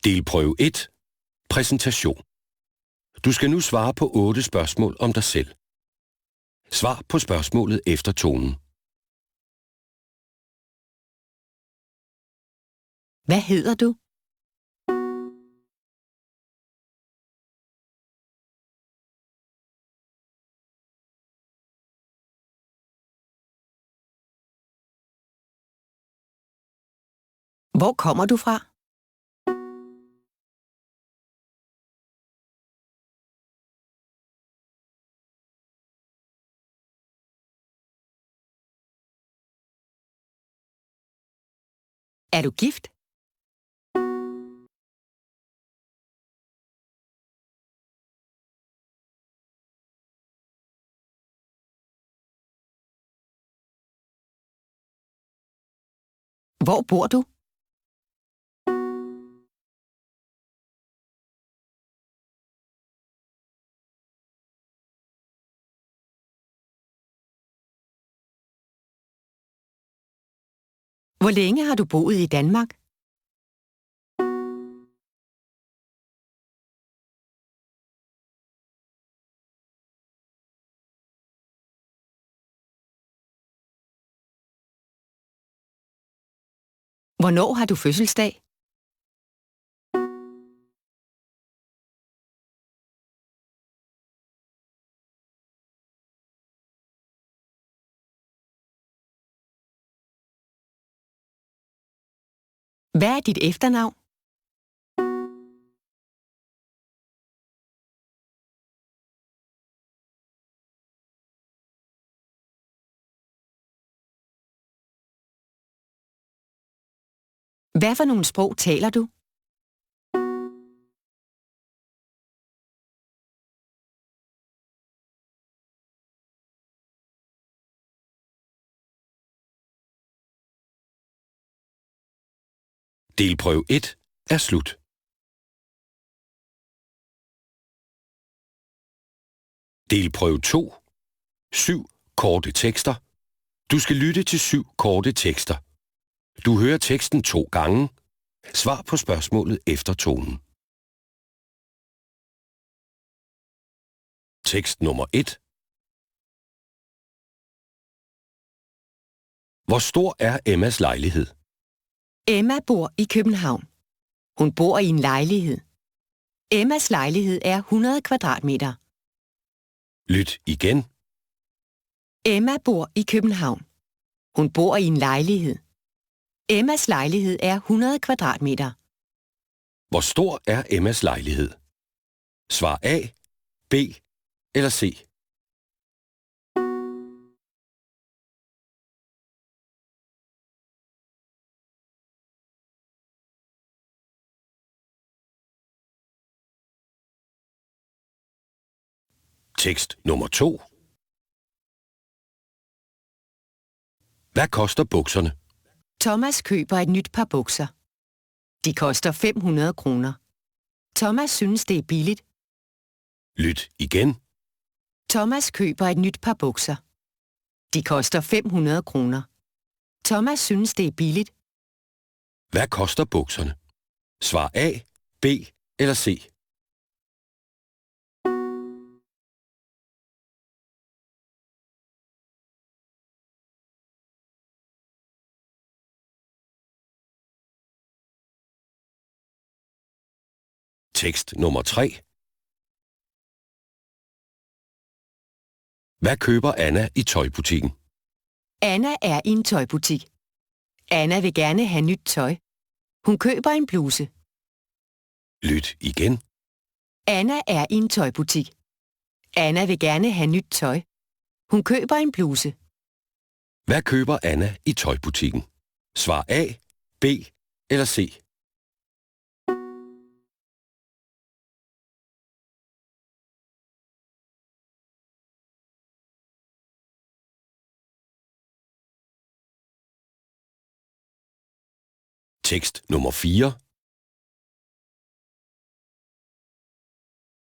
Delprøve 1. Præsentation. Du skal nu svare på 8 spørgsmål om dig selv. Svar på spørgsmålet efter tonen. Hvad hedder du? Hvor kommer du fra? Er du gift? Hvor bor du? Hvor længe har du boet i Danmark? Hvornår har du fødselsdag? Hvad er dit efternavn? Hvad for nogle sprog taler du? Delprøve 1 er slut. Delprøve 2. 7 korte tekster. Du skal lytte til 7 korte tekster. Du hører teksten 2 gange. Svar på spørgsmålet efter tonen. Tekst nummer 1. Hvor stor er Emmas lejlighed? Emma bor i København. Hun bor i en lejlighed. Emmas lejlighed er 100 kvadratmeter. Lyt igen. Emma bor i København. Hun bor i en lejlighed. Emmas lejlighed er 100 kvadratmeter. Hvor stor er Emmas lejlighed? Svar A, B eller C. Tekst nummer 2. Hvad koster bukserne? Thomas køber et nyt par bukser. De koster 500 kroner. Thomas synes, det er billigt. Lyt igen. Thomas køber et nyt par bukser. De koster 500 kroner. Thomas synes, det er billigt. Hvad koster bukserne? Svar A, B eller C. Tekst nummer 3. Hvad køber Anna i tøjbutikken? Anna er i en tøjbutik. Anna vil gerne have nyt tøj. Hun køber en bluse. Lyt igen. Anna er i en tøjbutik. Anna vil gerne have nyt tøj. Hun køber en bluse. Hvad køber Anna i tøjbutikken? Svar A, B eller C. Tekst nummer 4.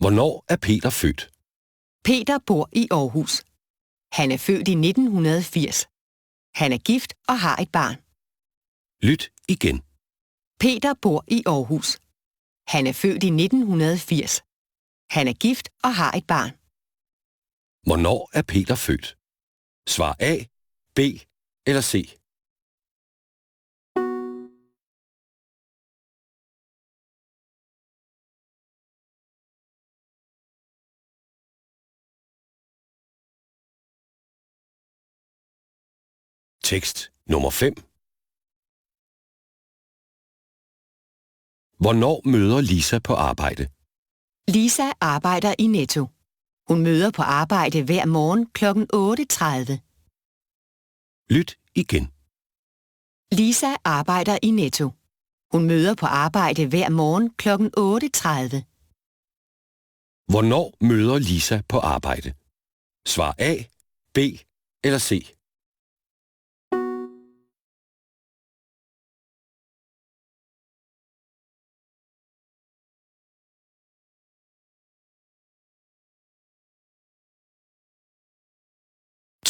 Hvornår er Peter født? Peter bor i Aarhus. Han er født i 1980. Han er gift og har et barn. Lyt igen. Peter bor i Aarhus. Han er født i 1980. Han er gift og har et barn. Hvornår er Peter født? Svar A, B eller C. Tekst nummer 5. Hvornår møder Lisa på arbejde? Lisa arbejder i Netto. Hun møder på arbejde hver morgen kl. 8:30. Lyt igen. Lisa arbejder i Netto. Hun møder på arbejde hver morgen kl. 8:30. Hvornår møder Lisa på arbejde? Svar A, B eller C.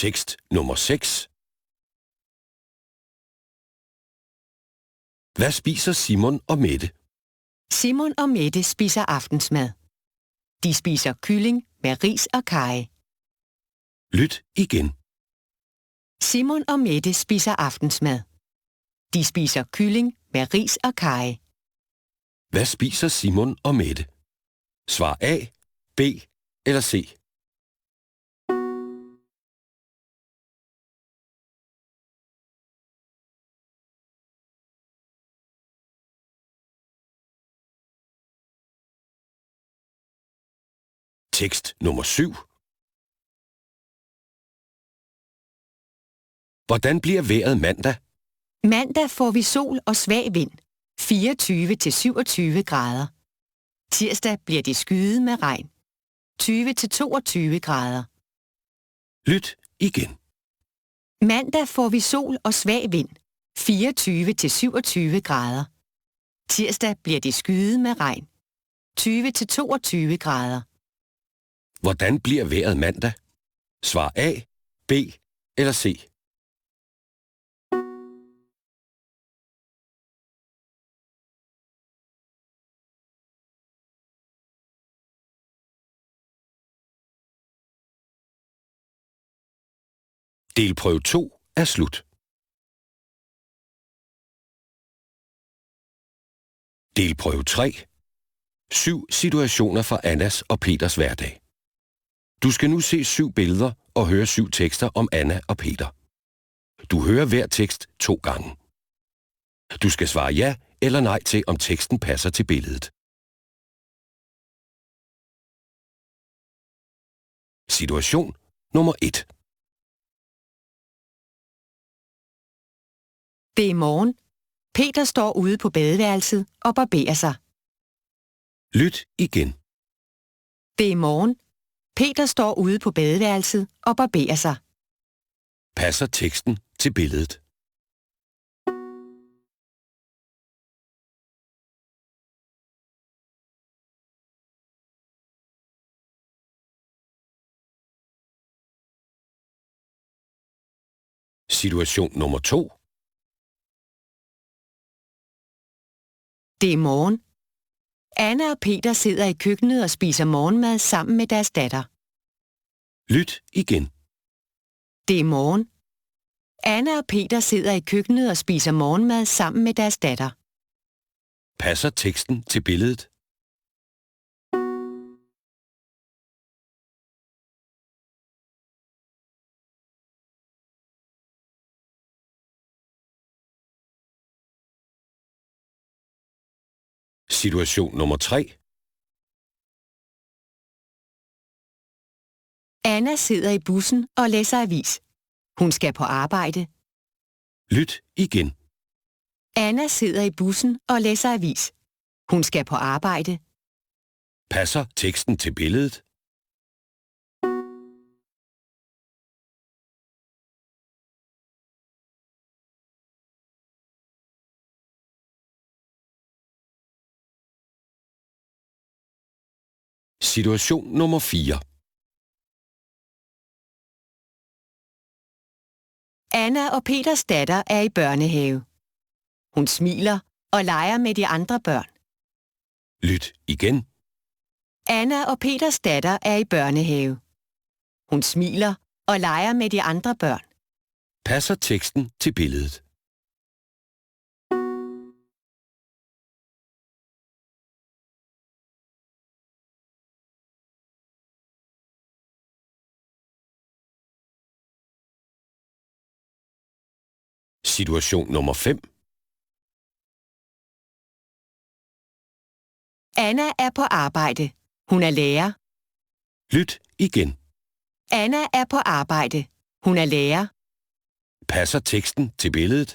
Tekst nummer 6. Hvad spiser Simon og Mette? Simon og Mette spiser aftensmad. De spiser kylling med ris og karry. Lyt igen. Simon og Mette spiser aftensmad. De spiser kylling med ris og karry. Hvad spiser Simon og Mette? Svar A, B eller C. Tekst nummer 7. Hvordan bliver vejret mandag? Mandag får vi sol og svag vind. 24-27 grader. Tirsdag bliver det skyet med regn. 20-22 grader. Lyt igen. Mandag får vi sol og svag vind. 24-27 grader. Tirsdag bliver det skyet med regn. 20-22 grader. Hvordan bliver vejret mandag? Svar A, B eller C. Delprøve 2 er slut. Delprøve 3. 7 situationer fra Annas og Peters hverdag. Du skal nu se 7 billeder og høre 7 tekster om Anna og Peter. Du hører hver tekst 2 gange. Du skal svare ja eller nej til, om teksten passer til billedet. Situation nummer 1. Det er morgen. Peter står ude på badeværelset og barberer sig. Lyt igen. Det er morgen. Peter står ude på badeværelset og barberer sig. Passer teksten til billedet? Situation nummer 2. Det er morgen. Anna og Peter sidder i køkkenet og spiser morgenmad sammen med deres datter. Lyt igen. Det er morgen. Anna og Peter sidder i køkkenet og spiser morgenmad sammen med deres datter. Passer teksten til billedet? Situation nummer 3. Anna sidder i bussen og læser avis. Hun skal på arbejde. Lyt igen. Anna sidder i bussen og læser avis. Hun skal på arbejde. Passer teksten til billedet? Situation nummer 4. Anna og Peters datter er i børnehave. Hun smiler og leger med de andre børn. Lyt igen. Anna og Peters datter er i børnehave. Hun smiler og leger med de andre børn. Passer teksten til billedet? Situation nummer 5. Anna er på arbejde. Hun er lærer. Lyt igen. Anna er på arbejde. Hun er lærer. Passer teksten til billedet?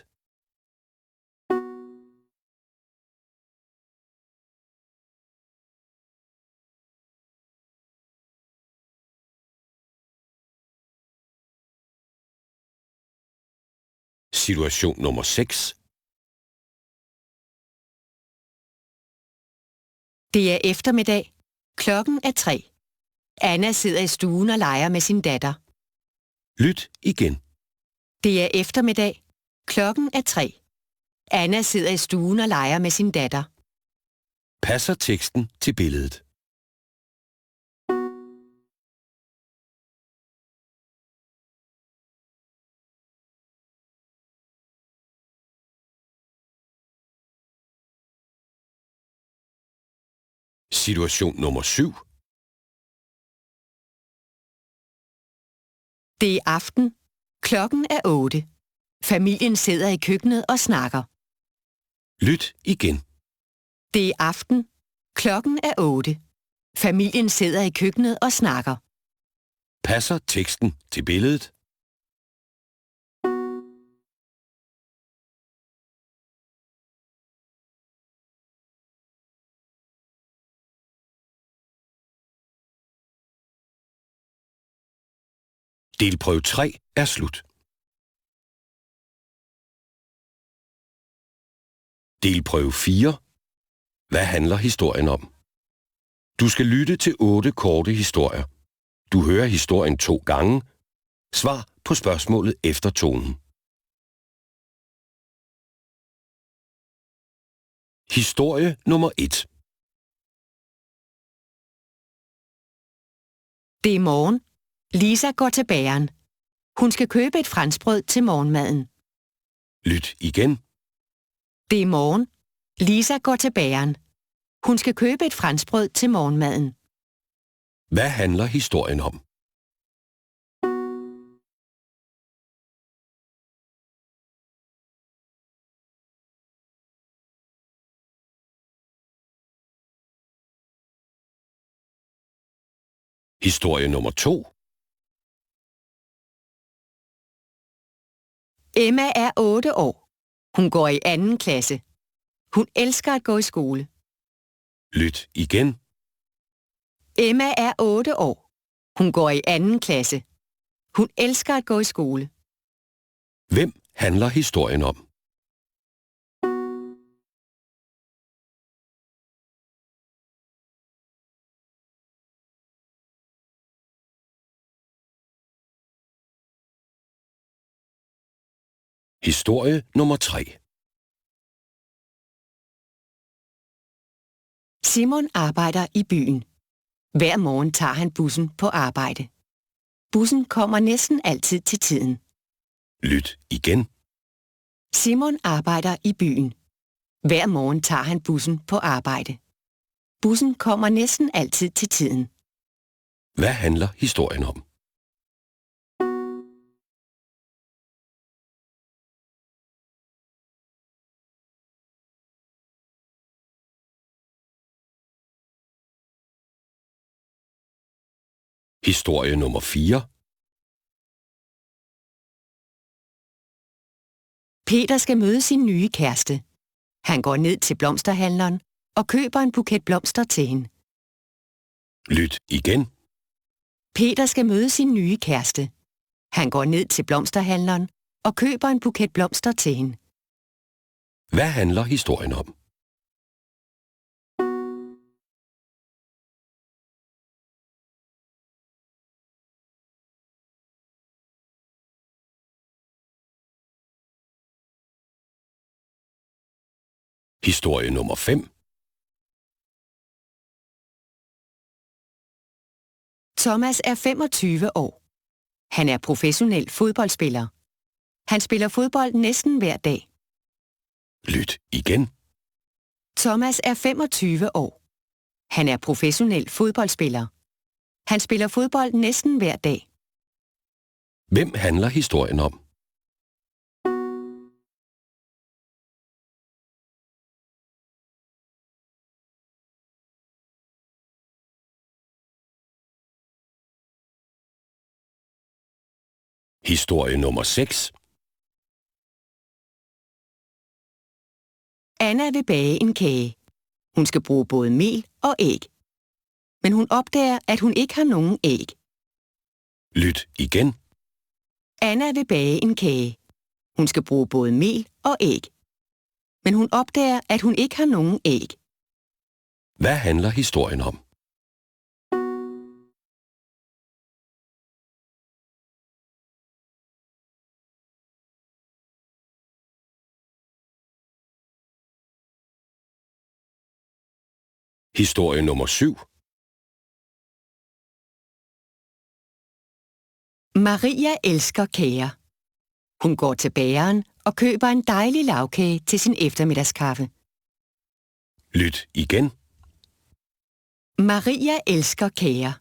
Situation nummer 6. Det er eftermiddag. Klokken er 3. Anna sidder i stuen og leger med sin datter. Lyt igen. Det er eftermiddag. Klokken er 3. Anna sidder i stuen og leger med sin datter. Passer teksten til billedet? Situation nummer 7. Det er aften. Klokken er 8. Familien sidder i køkkenet og snakker. Lyt igen. Det er aften. Klokken er 8. Familien sidder i køkkenet og snakker. Passer teksten til billedet? Delprøve 3 er slut. Delprøve 4. Hvad handler historien om? Du skal lytte til 8 korte historier. Du hører historien 2 gange. Svar på spørgsmålet efter tonen. Historie nummer 1. Det er morgen. Lisa går til bageren. Hun skal købe et franskbrød til morgenmaden. Lyt igen. Det er morgen. Lisa går til bageren. Hun skal købe et franskbrød til morgenmaden. Hvad handler historien om? Historie nummer 2. Emma er 8 år. Hun går i 2. klasse. Hun elsker at gå i skole. Lyt igen. Emma er 8 år. Hun går i 2. klasse. Hun elsker at gå i skole. Hvem handler historien om? Historie nummer 3. Simon arbejder i byen. Hver morgen tager han bussen på arbejde. Bussen kommer næsten altid til tiden. Lyt igen. Simon arbejder i byen. Hver morgen tager han bussen på arbejde. Bussen kommer næsten altid til tiden. Hvad handler historien om? Historie nummer 4. Peter skal møde sin nye kæreste. Han går ned til blomsterhandleren og køber en buket blomster til hende. Lyt igen. Peter skal møde sin nye kæreste. Han går ned til blomsterhandleren og køber en buket blomster til hende. Hvad handler historien om? Historie nummer 5. Thomas er 25 år. Han er professionel fodboldspiller. Han spiller fodbold næsten hver dag. Lyt igen. Thomas er 25 år. Han er professionel fodboldspiller. Han spiller fodbold næsten hver dag. Hvem handler historien om? Historie nummer 6. Anna vil bage en kage. Hun skal bruge både mel og æg. Men hun opdager, at hun ikke har nogen æg. Lyt igen. Anna vil bage en kage. Hun skal bruge både mel og æg. Men hun opdager, at hun ikke har nogen æg. Hvad handler historien om? Historie nummer 7. Maria elsker kager. Hun går til bageren og køber en dejlig lagkage til sin eftermiddagskaffe. Lyt igen. Maria elsker kager.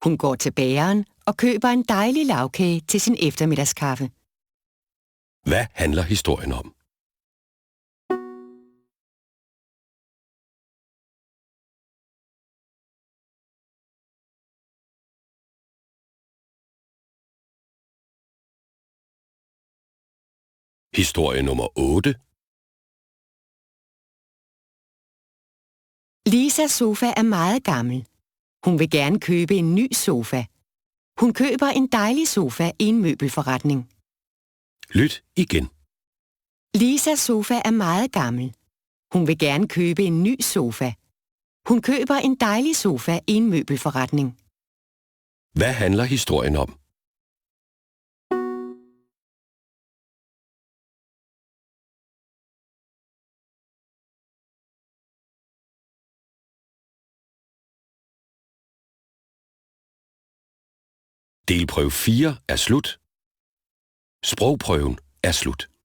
Hun går til bageren og køber en dejlig lagkage til sin eftermiddagskaffe. Hvad handler historien om? Historie nummer 8. Lisas sofa er meget gammel. Hun vil gerne købe en ny sofa. Hun køber en dejlig sofa i en møbelforretning. Lyt igen. Lisas sofa er meget gammel. Hun vil gerne købe en ny sofa. Hun køber en dejlig sofa i en møbelforretning. Hvad handler historien om? Delprøve 4 er slut. Sprogprøven er slut.